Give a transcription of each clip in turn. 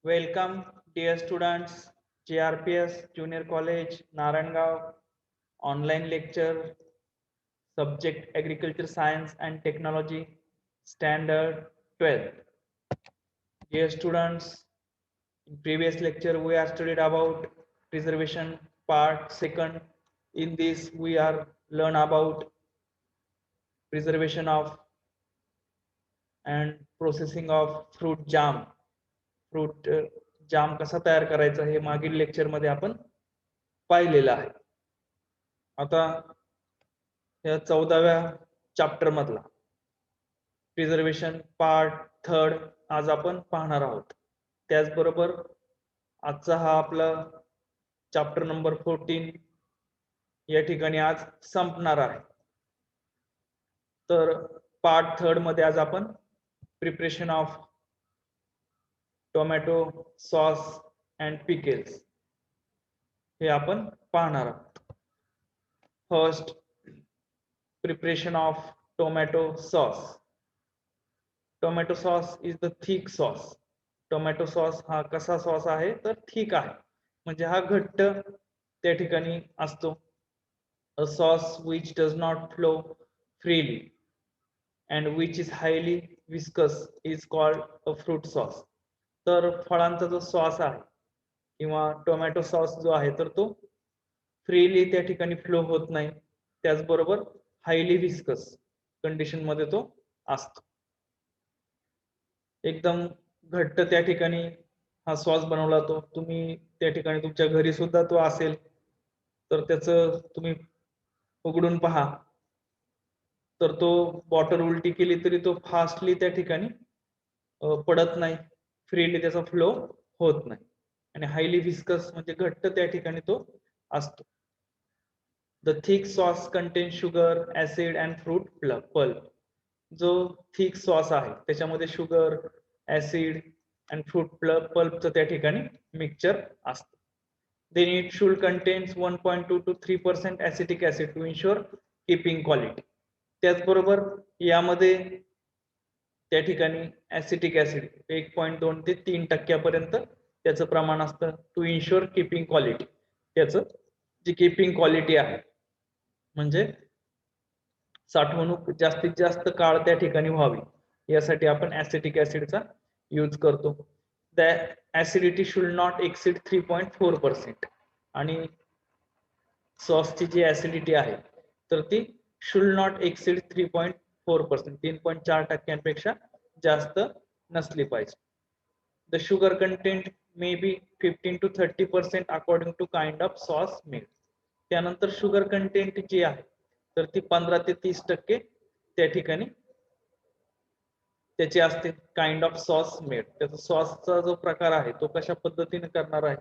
Welcome, dear students, JRPS Junior College, Narangaon, online lecture, subject Agriculture Science and Technology, Standard 12. Dear students, in previous lecture we have studied about preservation part second. In this we are learn about preservation of and processing of fruit jam. Fruit jam कसा तयार करायचा हे मागील lecture मध्ये आपण पाहिलेलं आहे. आता या 14व्या चॅप्टर मधला प्रिझर्वेशन पार्ट थर्ड आज आपण पाहणार आहोत. त्याचबरोबर आजचा हा आपला चॅप्टर नंबर 14 या ठिकाणी आज संपणार आहे. तर पार्ट थर्ड मध्ये आज आपण preparation of tomato sauce and pickles हे आपण पाहणार आहोत. First, preparation of tomato sauce. Tomato sauce is the thick sauce. Tomato sauce हा कसा सॉस आहे तर थिक आहे, म्हणजे हा घट्ट त्या ठिकाणी असतो. A sauce which does not flow freely and which is highly viscous is called a fruit sauce. तर फळांचा जो सॉस आहे किंवा टोमॅटो सॉस जो आहे तर तो फ्रीली त्या ठिकाणी फ्लो होत नाही, त्याचबरोबर हायली विस्कस कंडिशन मध्ये तो असतो. एकदम घट्ट त्या ठिकाणी हा सॉस बनवला तो तुम्ही त्या ठिकाणी तुमच्या घरी सुद्धा तो असेल तर त्याचं तुम्ही उघडून पहा तर तो बॉटल उलटी केली तरी तो फास्टली त्या ठिकाणी पडत नाही, फ्रीली त्याचा फ्लो होत नाही आणि हायली विस्कस म्हणजे घट्ट त्या ठिकाणी तो असतो. The thick sauce contains sugar, acid and fruit pulp. जो thick sauce आहे त्याच्यामध्ये sugar, acid and fruit pulp त्या ठिकाणी मिक्सचर असतं. Then it should contains 1.2 to 3% acetic acid to ensure keeping quality. त्याचबरोबर यामध्ये त्या ठिकाणी ऍसिटिक ऍसिड 1.2 ते 3% त्याचं प्रमाण असतं टू इन्शुअर कीपिंग क्वालिटी. त्याचं जी कीपिंग क्वालिटी आहे म्हणजे साठवणूक जास्तीत जास्त काळ त्या ठिकाणी व्हावी यासाठी आपण ऍसिटिक ऍसिडचा यूज करतो. The acidity should not exceed 3.4% आणि सॉसची जी ऍसिडिटी आहे तर ती शुड नॉट एक्सीड 3.4%, 3.4%पेक्षा जास्त नसली पाहिजे. The sugar content may be 15 to 30% according to kind of sauce made. त्यानंतर शुगर कंटेंट जी आहे तर ती 15 ते 30% त्या ठिकाणी त्याची असते. काइंड ऑफ सॉस मेड, त्याचा सॉसचा जो प्रकार आहे तो कशा पद्धतीने करणार आहे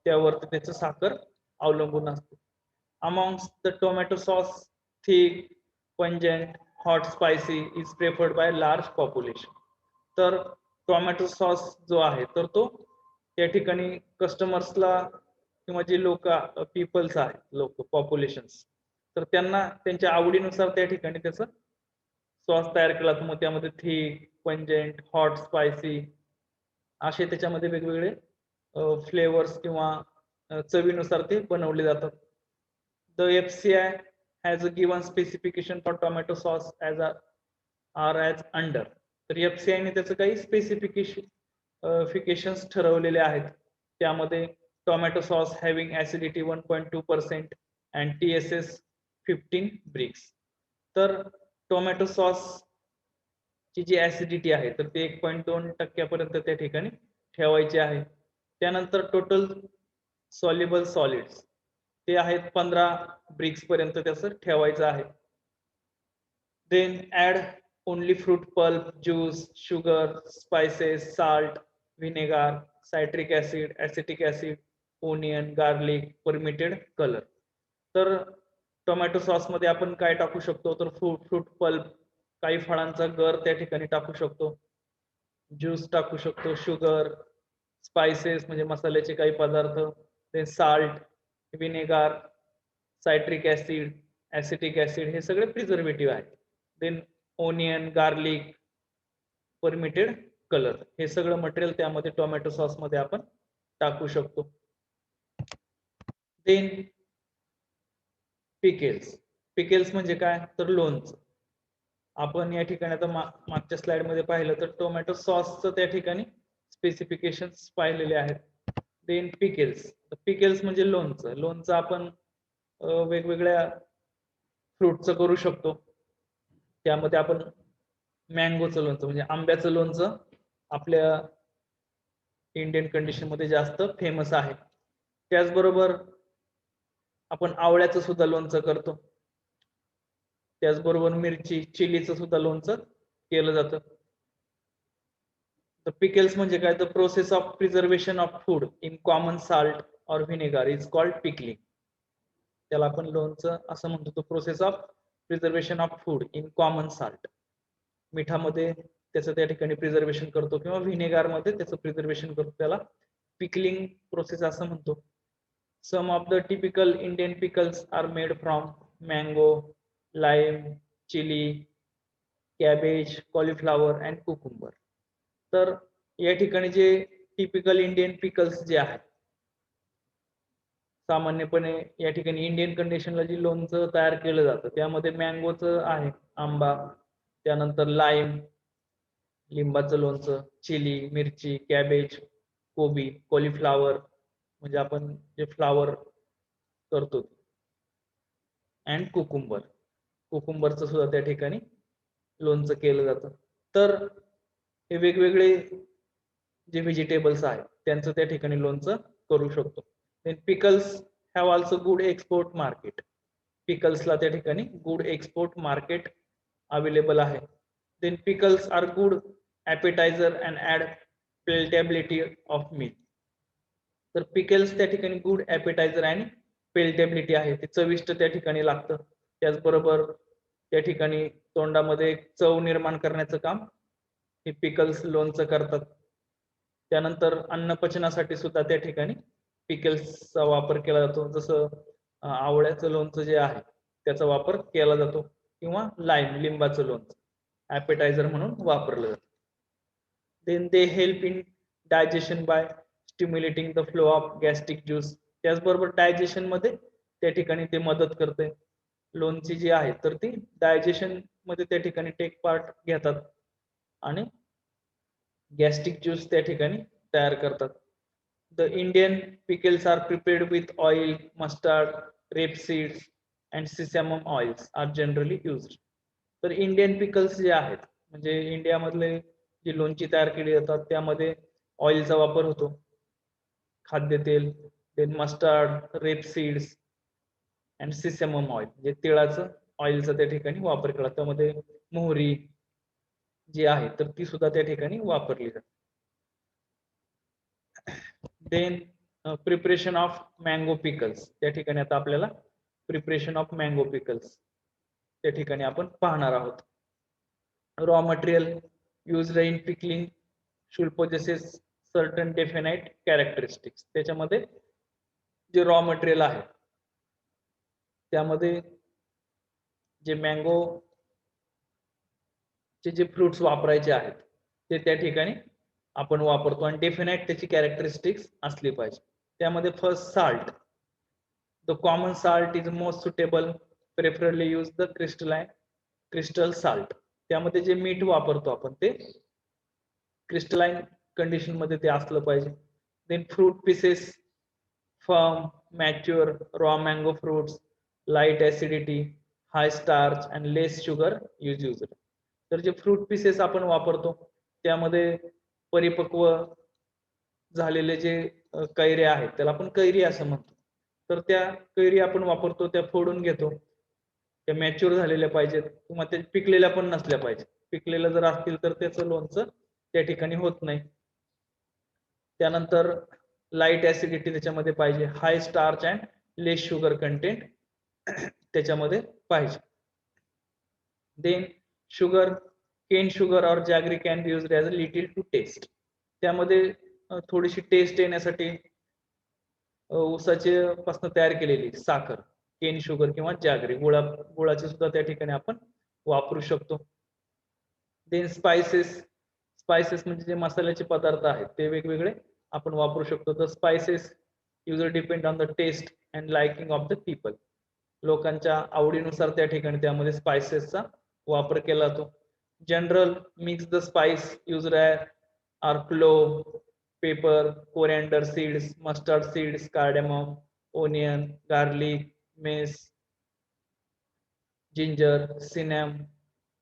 त्यावरती त्याचं साखर अवलंबून असते. Amongst the tomato sauce, thick, pungent, hot, spicy is preferred by large population. तर टोमॅटो सॉस जो आहे तर तो त्या ठिकाणी कस्टमर्सला किंवा जे लोक पीपल्स आहेत, लोक पॉप्युलेशन्स, तर त्यांना त्यांच्या आवडीनुसार त्या ठिकाणी त्याचं सॉस तयार केला तर मग त्यामध्ये थिक, पंजेंट, हॉट, स्पायसी असे त्याच्यामध्ये वेगवेगळे फ्लेवर्स किंवा चवीनुसार ते बनवले जातात. The FCI has a given specification for tomato sauce as under. तर FCI ने त्याचं काही स्पेसिफिकेशन्स ठरवलेले आहेत. त्यामध्ये tomato sauce having acidity 1.2% and TSS 15 Brix. तर टोमॅटो सॉस ची जी ऍसिडिटी आहे तर ते 1.2% त्या ठिकाणी ठेवायची आहे. त्यानंतर टोटल सॉल्युबल सॉलिड्स ते आहेत 15 ब्रिक्स पर्यंत त्याचं ठेवायचं आहे. Then add only fruit pulp, juice, sugar, spices, salt, vinegar, citric acid, acetic acid, onion, garlic, permitted colour. तर टोमॅटो सॉस मध्ये आपण काय टाकू शकतो तर फ्रूट पल्प, काही फळांचा गर त्या ठिकाणी टाकू शकतो, ज्यूस टाकू शकतो, शुगर, स्पाइसेस म्हणजे मसाल्याचे काही पदार्थ, then salt, vinegar, citric acid, acetic acid हे सगळे प्रिझर्वेटिव्ह आहेत. Then onion, garlic, permitted colour, हे सगळं मटेरियल त्यामध्ये टोमॅटो सॉस मध्ये आपण टाकू शकतो. देन पिकेल्स म्हणजे काय, तर लोणचं. आपण या ठिकाणी आता मागच्या स्लाइड मध्ये पाहिलं तर टोमॅटो सॉसचं त्या ठिकाणी स्पेसिफिकेशन्स पाहिलेले आहेत. देन पिकेल्स म्हणजे लोणचं आपण वेगवेगळ्या फ्रूटचं करू शकतो. त्यामध्ये आपण मँगोचं लोणचं म्हणजे आंब्याचं लोणचं आपल्या इंडियन कंडिशन मध्ये जास्त फेमस आहे. त्याचबरोबर आपण आवळ्याचं सुद्धा लोणचं करतो. त्याचबरोबर मिरची, चिलीचं सुद्धा लोणचं केलं जातं. तर पिकल्स म्हणजे काय, the process of preservation of food in common salt or vinegar is called pickling. त्याला आपण लोणचं असं म्हणतो. तो process of preservation of food in common salt, मिठामध्ये त्याचं त्या ठिकाणी प्रिझर्वेशन करतो किंवा व्हिनेगार मध्ये त्याचं प्रिझर्वेशन करतो, त्याला पिकलिंग प्रोसेस असं म्हणतो. Some of the typical Indian pickles are made from mango, lime, chilli, cabbage, cauliflower and cucumber. तर या ठिकाणी जे टिपिकल इंडियन पिकल्स जे आहेत, सामान्यपणे या ठिकाणी इंडियन कंडिशनला जी लोणचं तयार केलं जातं त्यामध्ये मँगोचं आहे, आंबा, त्यानंतर लाईम, लिंबाचं लोणचं, चिली, मिरची, कॅबेज, कोबी, कॉलीफ्लॉवर म्हणजे आपण जे फ्लावर करतो, अँड कुकुंबरचं सुद्धा त्या ठिकाणी लोणचं केलं जातं. तर हे वेगवेगळे जे व्हेजिटेबल्स आहेत त्यांचं त्या ठिकाणी लोणचं करू शकतो. Then pickles have also good export market. पिकल्सला त्या ठिकाणी गुड एक्सपोर्ट मार्केट अवेलेबल आहे. Then pickles are good appetiser and add palatability of meat. तर पिकल्स त्या ठिकाणी गुड ॲपेटायझर आणि पेल्टेबिलिटी आहे, ते चविष्ट त्या ठिकाणी लागतं. त्याचबरोबर त्या ठिकाणी तोंडामध्ये चव निर्माण करण्याचं काम हे पिकल्स लोणचं करतात. त्यानंतर अन्न पचनासाठी सुद्धा त्या ठिकाणी पिकल्सचा वापर केला जातो. जसं आवळ्याचं लोणचं जे आहे त्याचा वापर केला जातो किंवा लिंबाचं लोणचं ॲपेटायझर म्हणून वापरलं जातं. Then they help in digestion by stimulating the flow of gastric juice. त्याचबरोबर डायजेशन मध्ये त्या ठिकाणी ते मदत करते. लोणची जी आहे तर ती डायजेशन मध्ये त्या ठिकाणी टेक पार्ट घेतात आणि गॅस्ट्रिक ज्यूस त्या ठिकाणी तयार करतात. The Indian pickles are prepared with oil, mustard, rapeseeds and sesamum oils are generally used. तर इंडियन पिकल्स जे आहेत म्हणजे इंडियामधले जी लोणची तयार केली जातात त्यामध्ये ऑइलचा वापर होतो, खाद्यतेल, then mustard, rapeseeds and सिसॅमम oil म्हणजे तिळाचं ऑइलचा त्या ठिकाणी वापर केला. त्यामध्ये मोहरी जी आहे तर ती सुद्धा त्या ठिकाणी वापरली जाते. Then preparation of mango pickles. त्या ठिकाणी आता आपल्याला प्रिपरेशन ऑफ मँगो पिकल्स त्या ठिकाणी आपण पाहणार आहोत. Raw material used in pickling should possesses certain definite characteristics. त्याच्यामध्ये जे रॉ मटेरियल आहे त्यामध्ये जे मँगो जे फ्रुट्स वापरायचे आहेत ते त्या ठिकाणी आपण वापरतो आणि डेफिनाइट त्याची कॅरेक्टरिस्टिक्स असली पाहिजे. त्यामध्ये first salt. The common salt is most suitable, preferably use the crystal salt. त्यामध्ये जे मीठ वापरतो आपण ते क्रिस्टलाइन कंडिशन मध्ये ते असलं पाहिजे. Then fruit pieces, firm, mature, raw mango fruits, light acidity, high starch and less sugar used. तर जे फ्रूट पीसेस आपण वापरतो त्यामध्ये परिपक्व झालेले जे कैऱ्या आहेत त्याला आपण कैरी असं म्हणतो. तर त्या कैरी आपण वापरतो त्या फोडून घेतो, त्या मॅच्युअर झालेल्या पाहिजेत किंवा त्या पिकलेल्या पण नसल्या पाहिजेत. पिकलेल्या जर असतील तर त्याचं लोणचं त्या ठिकाणी होत नाही. त्यानंतर लाईट ऍसिडिटी त्याच्यामध्ये पाहिजे, high starch and less sugar content त्याच्यामध्ये पाहिजे. देन शुगर, केन शुगर और jaggery can be used as a little to taste. त्यामध्ये थोडीशी टेस्ट येण्यासाठी ऊसाचे पासून तयार केलेली साखर, केन शुगर किंवा जॅगरी, गुळाची सुद्धा त्या ठिकाणी आपण वापरू शकतो. देन स्पाइसेस स्पायसेस म्हणजे जे मसाल्याचे पदार्थ आहेत ते वेगवेगळे आपण वापरू शकतो. तर spices user depend on the taste and liking of the people. लोकांच्या आवडीनुसार त्या ठिकाणी त्यामध्ये स्पायसेसचा वापर केला जातो. General mix the spice user are clove, pepper, coriander seeds, mustard seeds, cardamom, onion, garlic, mace, ginger, cinnamon,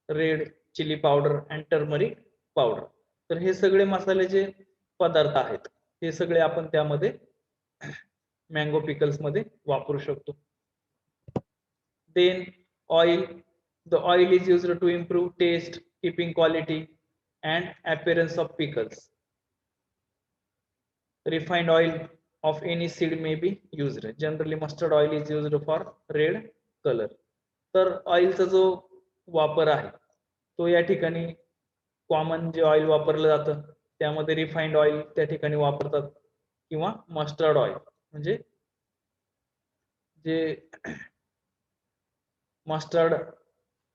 red chilli powder and turmeric powder. तर हे सगळे मसाल्याचे पदार्थ आहेत. हे सगळे आपण त्यामध्ये मँगो पिकल्स मध्ये वापरू शकतो. Then oil. The oil is used to improve taste, keeping quality and appearance of pickles. Refined oil of any seed may be used. Generally mustard oil is used for red color. तर ऑइलचा जो वापर आहे तो या ठिकाणी common जे oil वापरलं जातं त्यामध्ये रिफाइंड ऑइल त्या ठिकाणी वापरतात किंवा मस्टर्ड ऑइल म्हणजे जे मस्टर्ड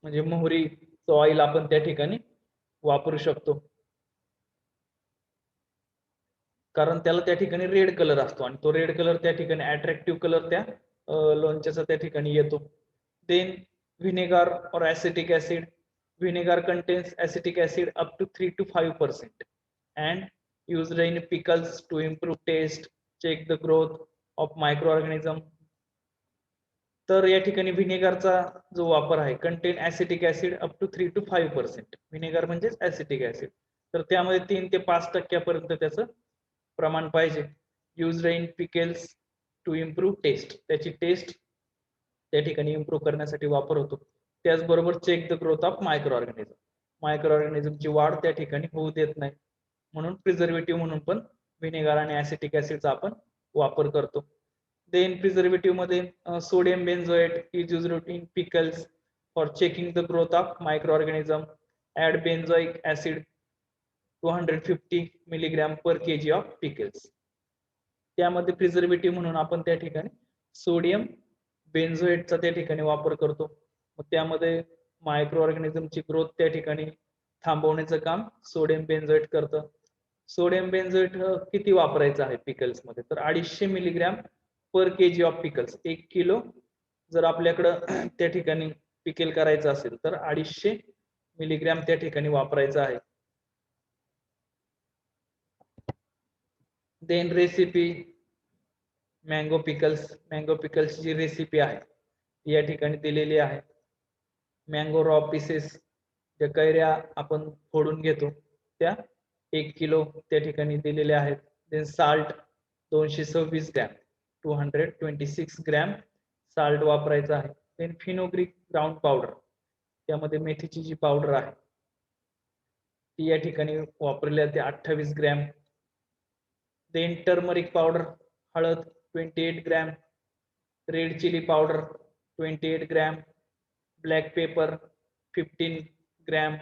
म्हणजे मोहरीचं ऑइल आपण त्या ठिकाणी वापरू शकतो, कारण त्याला त्या ठिकाणी रेड कलर असतो आणि तो रेड कलर त्या ठिकाणी अट्रॅक्टिव्ह कलर त्या लोणच्याचा त्या ठिकाणी येतो. देन व्हिनेगर और acetic acid. Vinegar contains acetic acid up to 3 to 5% and used in pickles to improve taste, check the growth of microorganism. तर या ठिकाणी व्हिनेगरचा जो वापर आहे contain acetic acid up to 3 to 5%. Vinegar म्हणजे ऍसिटिक ऍसिड. तर त्यामध्ये 3 ते 5% पर्यंत त्याचं प्रमाण पाहिजे. Used in pickles to improve taste. त्याची टेस्ट त्या ठिकाणी इम्प्रूव्ह करण्यासाठी वापर होतो. त्याचबरोबर check the growth of micro organism. Micro ऑर्गॅनिझमची वाढ त्या ठिकाणी होऊ देत नाही म्हणून प्रिझर्वेटिव्ह म्हणून पण व्हिनेगर आणि ऍसिटिक ऍसिडचा आपण वापर करतो. देन प्रिझर्वेटिव्ह मध्ये sodium benzoate is used in pickles for checking the growth of micro organism. Add benzoic acid 250 milligram per KG of pickles. त्यामध्ये प्रिझर्वेटिव्ह म्हणून आपण त्या ठिकाणी सोडियम बेन्झोएटचा त्या ठिकाणी वापर करतो. मग त्यामध्ये मायक्रो ऑर्गॅनिझमची ग्रोथ त्या ठिकाणी थांबवण्याचं काम सोडियम बेन्झोएट करतं. सोडियम बेन्झोएट किती वापरायचं आहे पिकल्स मध्ये तर 250 milligram per KG of pickles. 1 kilo जर आपल्याकडं त्या ठिकाणी पिकल करायचं असेल तर 250 मिलीग्रॅम त्या ठिकाणी वापरायचं आहे. Then recipe mango pickles. Mango pickles जी रेसिपी आहे ती या ठिकाणी दिलेली आहे. मँगो रॉ पीसेस ज्या कैऱ्या आपण फोडून घेतो त्या 1 किलो त्या ठिकाणी दिलेल्या आहेत. Then salt 226 gram 226 gram salt वापरायचं आहे. देन फिनोग्रिक ग्राउंड पावडर त्यामध्ये मेथीची जी पावडर आहे ती या ठिकाणी वापरली जाते 28 ग्रॅम. देन टर्मरिक पावडर हळद 28 gram. Red chilli powder 28 gram. Black pepper 15 gram.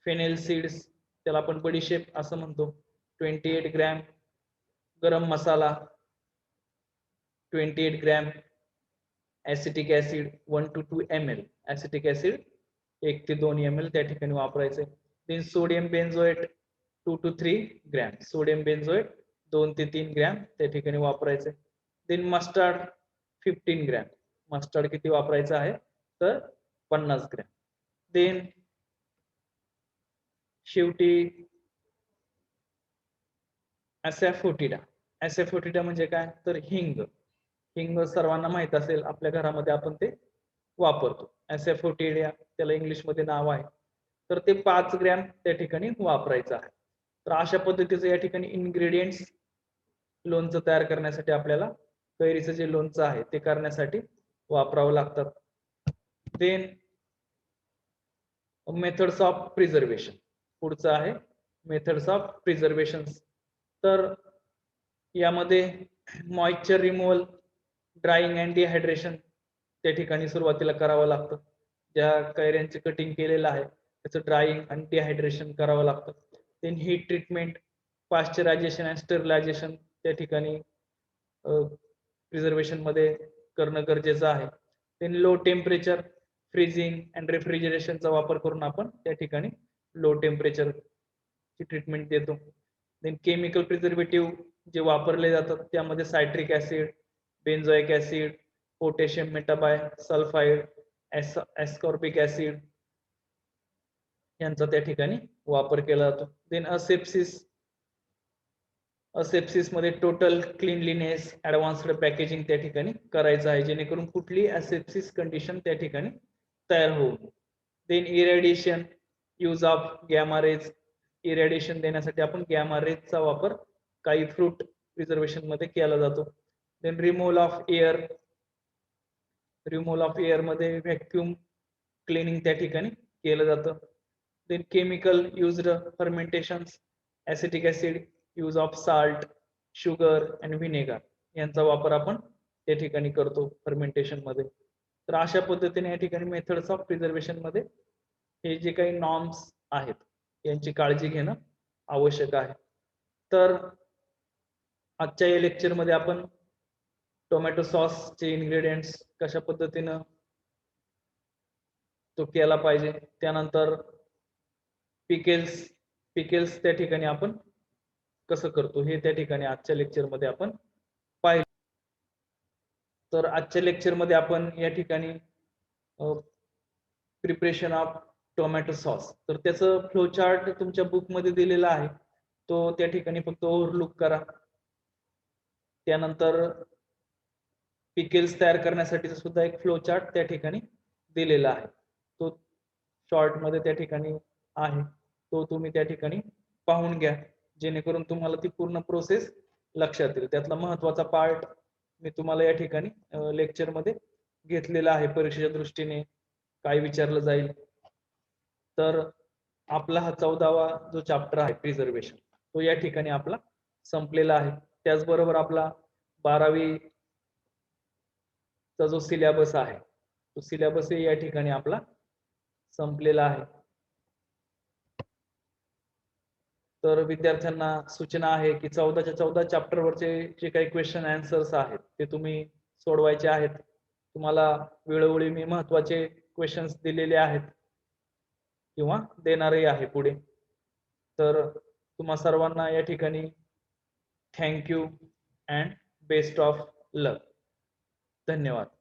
Fennel seeds त्याला आपण बडीशेप असं म्हणतो 28 gram. Garam masala 28 gram. Acetic acid 1 to 2 ml. Acetic acid 1 ते 2 ml त्या ठिकाणी वापरायचे. Then sodium benzoate 2 to 3 gram. Sodium benzoate 2 ते 3 ग्रॅम त्या ठिकाणी वापरायचे. Then mustard 15 gram. मस्टर्ड किती वापरायचं आहे तर 50 ग्रॅम. देन शेवटी ऍसेफोटिडा. ऍसेफोटिडा म्हणजे काय तर हिंग. हिंग सर्वांना माहित असेल आपल्या घरामध्ये आपण ते वापरतो. ऍसेफोटिडा त्याला इंग्लिश मध्ये नाव आहे. तर ते 5 ग्रॅम त्या ठिकाणी वापरायचं आहे. तर अशा पद्धतीचं या ठिकाणी इन्ग्रेडियंट्स लोणचं तयार करण्यासाठी आपल्याला कैरीचं जे लोणचं आहे ते करण्यासाठी वापरावं लागतात. Then methods of preservation. पुढचं आहे मेथड्स ऑफ प्रिझर्वेशन. तर यामध्ये moisture removal, drying and dehydration त्या ठिकाणी सुरुवातीला करावं लागतं. ज्या कैऱ्यांचे कटिंग केलेलं आहे त्याचं ड्रायिंग आणि डिहायड्रेशन करावं लागतं. Then heat treatment, pasteurisation and sterilisation त्या ठिकाणी प्रिझर्वेशन मध्ये करणं गरजेचं आहे. Then low temperature, freezing and रेफ्रिजरेशनचा वापर करून आपण त्या ठिकाणी लो टेम्परेचर ची ट्रीटमेंट देतो. देन केमिकल प्रिझर्वेटिव्ह जे वापरले जातात त्यामध्ये citric acid, benzoic acid, potassium metabisulphide, ascorbic acid यांचा त्या ठिकाणी वापर केला जातो. देन असेप्सिस मध्ये टोटल क्लीनलीनेस, ऍडव्हान्स्ड पॅकेजिंग त्या ठिकाणी करायचं आहे, जेणेकरून कुठली असेप्सिस कंडिशन त्या ठिकाणी तयार होऊ. Then irradiation, use of gamma rays, irradiation देण्यासाठी आपण गॅमा रेजचा वापर काही फ्रूट प्रिझर्वेशन मध्ये केला जातो. देन रिमूव्हल ऑफ एअर मध्ये व्हॅक्यूम क्लिनिंग त्या ठिकाणी केलं जातं. Then chemical used fermentation, acetic acid, use of salt, sugar and vinegar यांचा वापर आपण त्या ठिकाणी करतो फर्मेंटेशन मध्ये. तर अशा पद्धतीने या ठिकाणी मेथड्स ऑफ प्रिझर्वेशन मध्ये हे जे काही नॉर्म्स आहेत यांची काळजी घेणं आवश्यक आहे. तर आजच्या या लेक्चर मध्ये आपण टोमॅटो सॉसचे इन्ग्रेडियंट्स कशा पद्धतीनं तो केला पाहिजे, त्यानंतर पिकेल्स त्या ठिकाणी आपण कसं करतो हे त्या ठिकाणी आजच्या लेक्चर मध्ये आपण पाहिलं. तर आजच्या लेक्चर मध्ये आपण या ठिकाणी प्रिपरेशन ऑफ टोमॅटो सॉस, तर त्याचं फ्लो चार्ट तुमच्या बुक मध्ये दिलेला आहे, तो त्या ठिकाणी फक्त ओव्हरलुक करा. त्यानंतर पिकेल्स तयार करण्यासाठी सुद्धा एक फ्लो चार्ट त्या ठिकाणी दिलेला आहे, तो शॉर्ट मध्ये त्या ठिकाणी आहे, तो तुम्ही त्या ठिकाणी पाहून घ्या, जेणेकरून तुम्हाला ती पूर्ण प्रोसेस लक्षात येईल. त्यातला महत्वाचा पार्ट मी तुम्हाला या ठिकाणी लेक्चर मध्ये घेतलेला आहे, परीक्षेच्या दृष्टीने काय विचारलं जाईल. तर आपला हा 14वा जो चॅप्टर आहे प्रिझर्वेशन, तो या ठिकाणी आपला संपलेला आहे. त्याचबरोबर आपला 12वी चा जो सिलेबस आहे तो सिलेबस या ठिकाणी आपला संपलेला आहे. तर विद्यार्थ्यांना सूचना आहे की 14च्या 14 चॅप्टर वरचे जे काही क्वेश्चन आन्सर्स आहेत ते तुम्ही सोडवायचे आहेत. तुम्हाला वेळोवेळी मी महत्वाचे क्वेश्चन्स दिलेले आहेत किंवा देणारही आहे पुढे. तर तुम्हा सर्वांना या ठिकाणी थँक्यू अँड बेस्ट ऑफ लक. धन्यवाद.